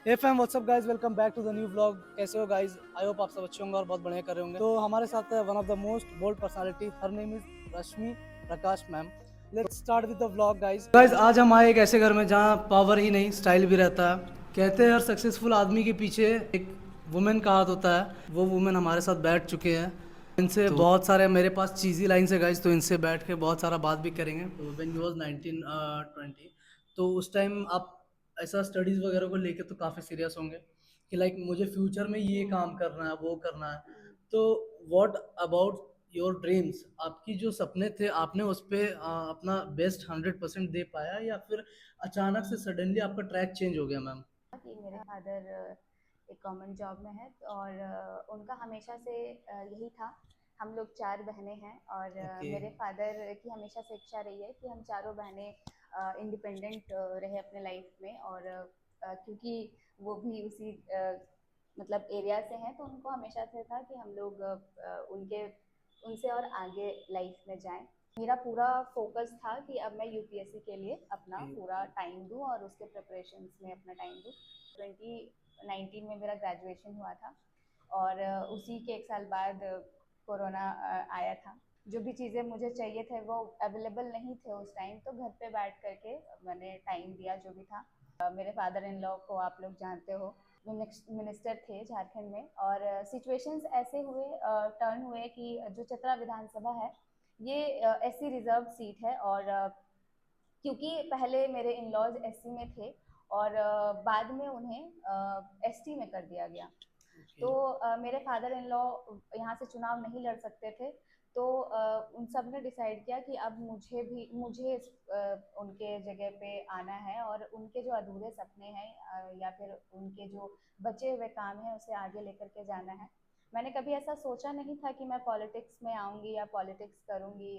Hey fam what's up guys, welcome back to the new vlog. कैसे हो guys? I hope आप सब अच्छे होंगे और बहुत बढ़िया कर रहे होंगे। तो हमारे साथ है one of the most bold personality, her name is Rashmi Prakash ma'am. Let's start with the vlog guys. आज हम आए एक ऐसे घर में जहाँ पावर ही नहीं स्टाइल भी रहता है। कहते हैं हर सक्सेसफुल आदमी के पीछे एक वुमेन का हाथ होता है। वो वुमेन हमारे साथ बैठ चुके हैं। इनसे बहुत सारे मेरे पास चीज़ी लाइन्स है गाइस, तो इनसे बैठ के बहुत सारा बात भी करेंगे। तो व्हेन यू वाज 19-20, तो उस टाइम आप ऐसा स्टडीज़ वगैरह को लेके तो काफ़ी सीरियस होंगे कि लाइक मुझे फ्यूचर में ये काम करना है, वो करना है। तो व्हाट अबाउट योर ड्रीम्स? आपकी जो सपने थे, आपने उस पर अपना बेस्ट 100% दे पाया, या फिर अचानक से सडनली आपका ट्रैक चेंज हो गया मैम? कि मेरे फादर एक गवर्नमेंट जॉब में है और उनका हमेशा से यही था। हम लोग चार बहनें हैं और ओके। मेरे फादर की हमेशा से इच्छा रही है कि हम चारों बहनें इंडिपेंडेंट रहे अपने लाइफ में। और क्योंकि वो भी उसी मतलब एरिया से हैं, तो उनको हमेशा से था कि हम लोग उनके उनसे और आगे लाइफ में जाएं। मेरा पूरा फोकस था कि अब मैं यूपीएससी के लिए अपना पूरा टाइम दूं और उसके प्रिपरेशंस में अपना टाइम दूं। 2019 में मेरा ग्रेजुएशन हुआ था और उसी के एक साल बाद कोरोना आया था। जो भी चीज़ें मुझे चाहिए थे वो अवेलेबल नहीं थे उस टाइम, तो घर पे बैठ करके मैंने टाइम दिया जो भी था। मेरे फादर इन लॉ को आप लोग जानते हो, मिनिस्टर थे झारखंड में। और सिचुएशंस ऐसे हुए, टर्न हुए कि जो चतरा विधानसभा है ये एससी रिजर्व सीट है। और क्योंकि पहले मेरे इन लॉज एससी में थे और बाद में उन्हें एसटी में कर दिया गया। तो मेरे फादर इन लॉ यहाँ से चुनाव नहीं लड़ सकते थे। तो उन सब ने डिसाइड किया कि अब मुझे उनके जगह पे आना है और उनके जो अधूरे सपने हैं या फिर उनके जो बचे हुए काम हैं उसे आगे लेकर के जाना है। मैंने कभी ऐसा सोचा नहीं था कि मैं पॉलिटिक्स में आऊँगी या पॉलिटिक्स करूँगी।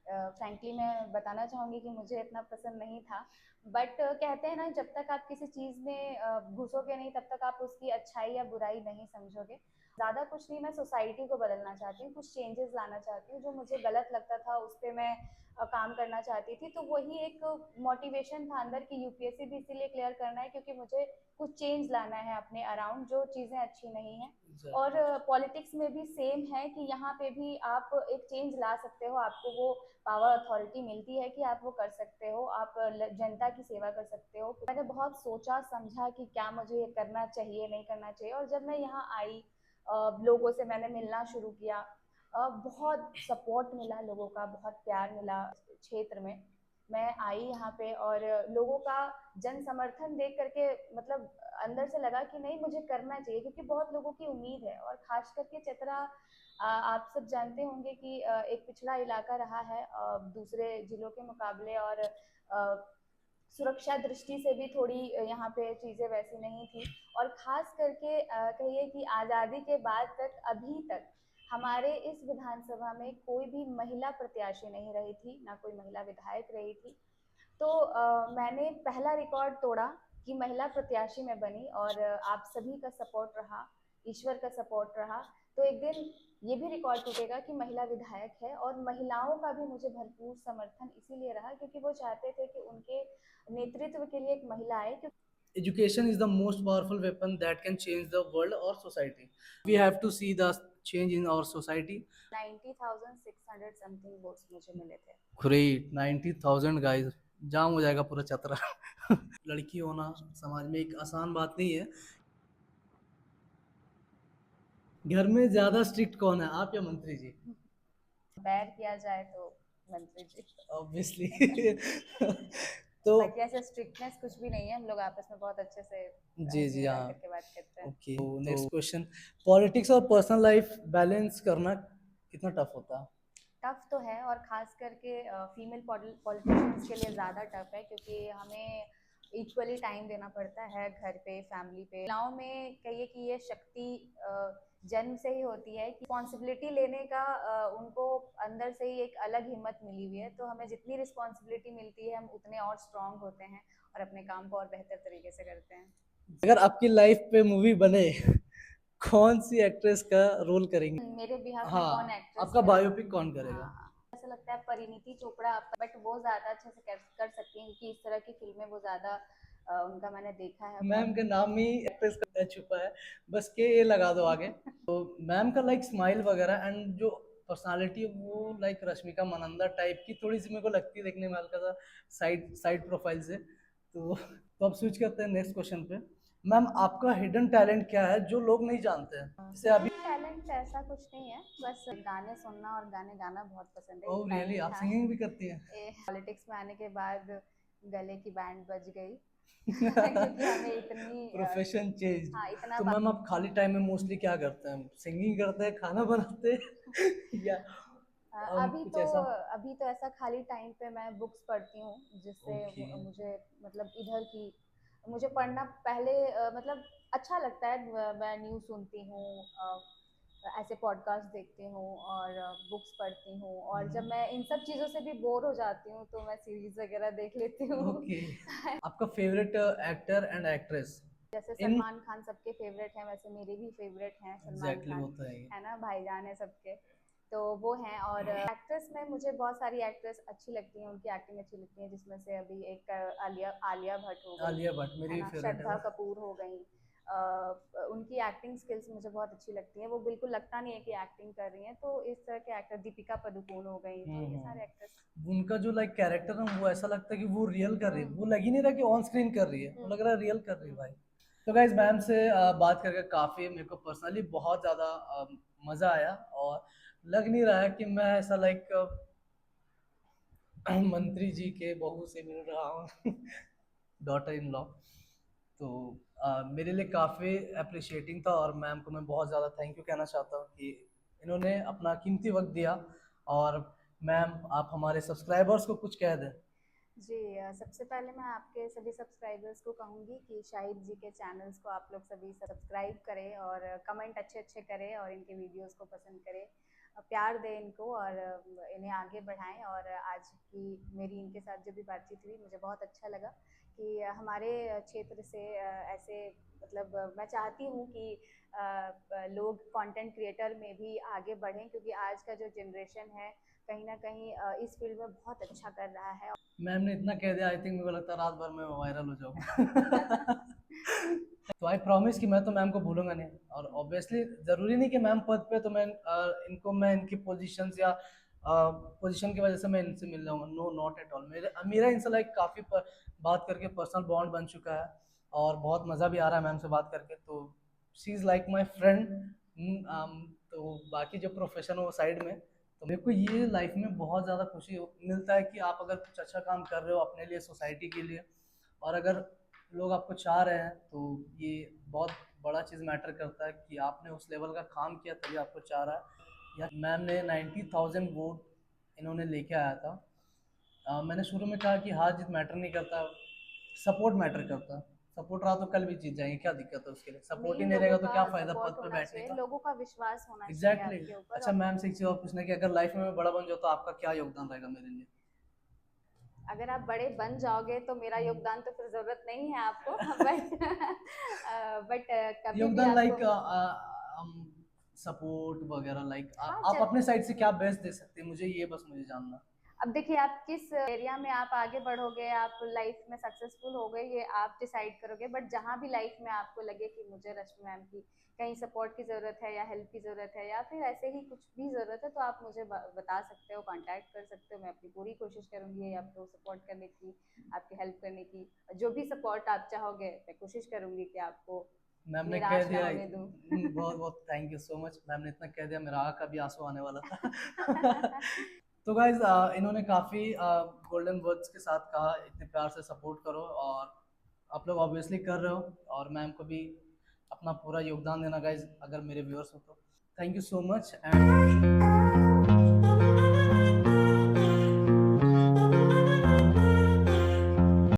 फ्रैंकली मैं बताना चाहूँगी कि मुझे इतना पसंद नहीं था। बट कहते हैं ना, जब तक आप किसी चीज़ में घुसोगे नहीं तब तक आप उसकी अच्छाई या बुराई नहीं समझोगे। ज़्यादा कुछ नहीं, मैं सोसाइटी को बदलना चाहती हूँ, कुछ चेंजेस लाना चाहती हूँ। जो मुझे गलत लगता था उस पर मैं काम करना चाहती थी। तो वही एक मोटिवेशन था अंदर की यूपीएससी भी इसीलिए क्लियर करना है क्योंकि मुझे कुछ चेंज लाना है अपने अराउंड, जो चीज़ें अच्छी नहीं हैं। और पॉलिटिक्स में भी सेम है कि यहाँ पे भी आप एक चेंज ला सकते हो। आपको वो पावर अथॉरिटी मिलती है कि आप वो कर सकते हो, आप जनता की सेवा कर सकते हो। मैंने बहुत सोचा समझा कि क्या मुझे ये करना चाहिए नहीं करना चाहिए। और जब मैं यहाँ आई, लोगों से मैंने मिलना शुरू किया, बहुत सपोर्ट मिला लोगों का, बहुत प्यार मिला क्षेत्र में। मैं आई यहाँ पे और लोगों का जन समर्थन देख करके मतलब अंदर से लगा कि नहीं, मुझे करना चाहिए क्योंकि बहुत लोगों की उम्मीद है। और खास करके चतरा, आप सब जानते होंगे कि एक पिछड़ा इलाका रहा है दूसरे जिलों के मुकाबले। और सुरक्षा दृष्टि से भी थोड़ी यहाँ पे चीज़ें वैसी नहीं थी। और खास करके कहिए कि आज़ादी के बाद तक अभी तक हमारे इस विधानसभा में कोई भी महिला प्रत्याशी नहीं रही थी, ना कोई महिला विधायक रही थी। तो मैंने पहला रिकॉर्ड तोड़ा कि महिला प्रत्याशी में बनी। और आप सभी का सपोर्ट रहा, ईश्वर का सपोर्ट रहा। तो एक दिन ये भी रिकॉर्ड टूटेगा कि महिला विधायक है। और महिलाओं का भी मुझे भरपूर समर्थन इसीलिए रहा क्योंकि वो चाहते थे कि उनके नेतृत्व के लिए एक महिला आए। Education is the most powerful weapon that can change the world or society. We have to see the change in our society. 90,600 something votes मुझे मिले थे। ग्रेट, 90,000 गाइस, जाम हो जाएगा पूरा चतरा। लड़की होना समाज में एक आसान बात नहीं है। घर में ज्यादा स्ट्रिक्ट कौन है, आप या मंत्री जी? कंपेयर किया जाए तो मंत्री जी। ऑब्वियसली। तो बाकी ऐसे स्ट्रिक्टनेस कुछ भी नहीं है, हम लोग आपस में बहुत अच्छे से जी हंसी जी मजाक हाँ। करके बात करते हैं। ओके, तो नेक्स्ट क्वेश्चन, पॉलिटिक्स और पर्सनल लाइफ बैलेंस करना कितना टफ होता है? टफ तो है और खास करके फीमेल पॉलिटिशियंस के लिए ज़्यादा टफ है क्योंकि हमें इक्वली टाइम देना पड़ता है घर पे, फैमिली पे। महिलाओं में कहिए कि ये शक्ति जन्म से ही होती है कि रिस्पॉन्सिबिलिटी लेने का उनको अंदर से ही एक अलग हिम्मत मिली हुई है। तो हमें जितनी रिस्पॉन्सिबिलिटी मिलती है हम उतने और स्ट्रांग होते हैं और अपने काम को और बेहतर तरीके से करते हैं। अगर आपकी लाइफ पे मूवी बने, कौन सी एक्ट्रेस का रोल करेंगे? मेरे बिहाफ में हाँ, कौन एक्ट्रेस आपका करेगा? बायोपिक कौन करेगा? हाँ, ऐसा लगता है परिणीति चोपड़ा, बट वो ज़्यादा अच्छे से कर सकती हैं क्योंकि इस तरह की फिल्में वो ज़्यादा उनका मैंने देखा है मैम के नाम में ही एक्ट्रेस का छुपा है, बस के ये लगा दो आगे। तो मैम का लाइक स्माइल वगैरह एंड जो पर्सनालिटी है वो लाइक रश्मिका मंदाना टाइप की थोड़ी सी मेरे को लगती है देखने में, हल्का सा साइड साइड प्रोफाइल से। तो अब स्विच करते हैं नेक्स्ट क्वेश्चन पे। मैम आपका हिडन टैलेंट क्या है जो लोग नहीं जानते हैं, जैसे अभी? टैलेंट ऐसा कुछ नहीं है, बस गाने सुनना और गाने गाना बहुत पसंद है, ये ओह रियली, टैलेंट। आप हाँ, सिंगिंग भी करती हैं? पॉलिटिक्स में आने के बाद गले की बैंड बज गई क्योंकि हमें इतनी प्रोफेशन चेंज। हाँ इतना तो मैम आप खाली टाइम में मोस्टली क्या करते हैं? सिंगिंग करते हैं, खाना बनाते हैं या अभी कुछ तो ऐसा? अभी तो ऐसा खाली टाइम पे मैं बुक्स पढ़ती हूँ, जिससे ओके। मुझे मतलब इधर की मुझे पढ़ना पहले मतलब अच्छा लगता है। मैं न्यूज़ सुनती हूँ, ऐसे पॉडकास्ट देखती हूँ और बुक्स पढ़ती हूँ, और जब मैं इन सब चीज़ों से भी बोर हो जाती हूँ तो मैं सीरीज वगैरह देख लेती हूँ। ओके। आपका फेवरेट एक्टर एंड एक्ट्रेस? जैसे इन सलमान खान सबके फेवरेट हैं, वैसे मेरे भी फेवरेट हैं सलमान एग्जैक्टली, वो खान, तो है ही। है ना, भाईजान है सबके। तो वो हैं, और एक्ट्रेस में मुझे बहुत सारी एक्ट्रेस अच्छी लगती हैं, उनकी एक्टिंग अच्छी लगती है, जिसमें से अभी एक आलिया आलिया भट्ट हो गई, आलिया भट्ट मेरी है भी ना, फेवरेट है श्रद्धा वो। कपूर हो गई। उनकी एक्टिंग स्किल्स मुझे बहुत अच्छी लगती हैं, वो बिल्कुल लगता नहीं है कि एक्टिंग कर रही हैं। तो इस तरह के एक्टर, दीपिका पादुकोण हो गई, तो ये सारे एक्ट्रेस। उनका जो लाइक कैरेक्टर है वो ऐसा लगता है कि वो रियल कर रही है, वो हम्म लग ही नहीं रहा कि ऑन स्क्रीन कर रही है, वो लग रहा है रियल कर रही है हम्म भाई। तो गाइज मैम से बात करके काफ़ी मेरे को पर्सनली बहुत ज़्यादा मज़ा आया, और लग नहीं रहा है कि मैं ऐसा लाइक मंत्री जी के बहू से मिल रहा हूँ, डॉटर इन लॉ। तो मेरे लिए काफ़ी अप्रिशिएटिंग था, और मैम को मैं बहुत ज़्यादा थैंक यू कहना चाहता हूँ कि इन्होंने अपना कीमती वक्त दिया। और मैम आप हमारे सब्सक्राइबर्स को कुछ कह दें। जी, सबसे पहले मैं आपके सभी सब्सक्राइबर्स को कहूँगी कि शाहिद जी के चैनल्स को आप लोग सभी सब्सक्राइब करें, और कमेंट अच्छे अच्छे करें, और इनके वीडियोस को पसंद करें, प्यार दें इनको, और इन्हें आगे बढ़ाएं। और आज की मेरी इनके साथ जो भी बातचीत हुई, मुझे बहुत अच्छा लगा कि हमारे क्षेत्र से ऐसे मतलब मैं चाहती हूँ कि लोग कंटेंट क्रिएटर में भी आगे बढ़ें, क्योंकि आज का जो जनरेशन है कहीं ना कहीं इस फील्ड में बहुत अच्छा कर रहा है। मैम ने इतना कह दिया, आई थिंक मेरे को लगता है रात भर में वायरल हो जाऊंगा। तो आई प्रॉमिस कि मैं तो मैम को भूलूंगा नहीं, और ऑब्वियसली ज़रूरी नहीं कि मैम पद पे तो मैं इनकी पोजीशंस या पोजीशन की वजह से मैं इनसे मिल जाऊंगा, नो नॉट एट ऑल। मेरा इनसे लाइक काफ़ी बात करके पर्सनल बॉन्ड बन चुका है, और बहुत मज़ा भी आ रहा है मैम से बात करके। तो she is like my friend. तो बाकी जो प्रोफेशन है वो साइड में। तो मेरे को ये लाइफ में बहुत ज़्यादा खुशी मिलता है कि आप अगर कुछ अच्छा काम कर रहे हो अपने लिए, सोसाइटी के लिए, और अगर लोग आपको चाह रहे हैं, तो ये बहुत बड़ा चीज़ मैटर करता है कि आपने उस लेवल का काम किया तभी आपको चाह रहा है। या मैम ने 90,000 वोट इन्होंने लेके आया था। मैंने शुरू में कहा कि हार जीत मैटर नहीं करता, सपोर्ट मैटर करता है। सपोर्ट रहा तो कल भी जीत जाएंगे, क्या दिक्कत है उसके लिए? सपोर्ट ही मेन नहीं लोगों रहेगा तो का क्या फ़ायदा सपोर्ट पद पे होना बैठने चाहिए, का? लोगों का विश्वास होना चाहिए एग्जैक्टली आपके ऊपर। अच्छा मैम से एक चीज़ और पूछना है कि अगर लाइफ में मैं बड़ा बन जाऊँ तो आपका क्या योगदान रहेगा मेरे लिए? अगर आप बड़े बन जाओगे तो मेरा योगदान तो फिर जरूरत नहीं है आपको, बट कभी भी योगदान लाइक आपको। सपोर्ट वगैरह, लाइक हाँ आप अपने साइड से क्या हम्म। बेस्ट दे सकते हैं मुझे, ये बस मुझे जानना। अब देखिए, आप किस एरिया में आप आगे बढ़ोगे, आप लाइफ में सक्सेसफुल हो गए, ये आप डिसाइड करोगे। बट जहाँ भी लाइफ में आपको लगे कि मुझे रश्मि मैम की कहीं सपोर्ट की ज़रूरत है, या हेल्प की ज़रूरत है, या फिर ऐसे ही कुछ भी ज़रूरत है, तो आप मुझे बता सकते हो, कांटेक्ट कर सकते हो। मैं अपनी पूरी कोशिश करूँगी आपको सपोर्ट करने की, आपकी हेल्प करने की। जो भी सपोर्ट आप चाहोगे, मैं कोशिश करूँगी कि आपको मैम ने कह निराश ना दिया। होने दूँ। बहुत बहुत thank you so much, ma'am ने इतना कह दिया मेरा आँख का भी आंसू आने वाला था। तो गाइज इन्होंने काफ़ी गोल्डन वर्ड्स के साथ कहा इतने प्यार से सपोर्ट करो, और आप लोग ऑब्वियसली कर रहे हो, और मैम को भी अपना पूरा योगदान देना गाइज, अगर मेरे व्यूअर्स हो तो। Thank you so much and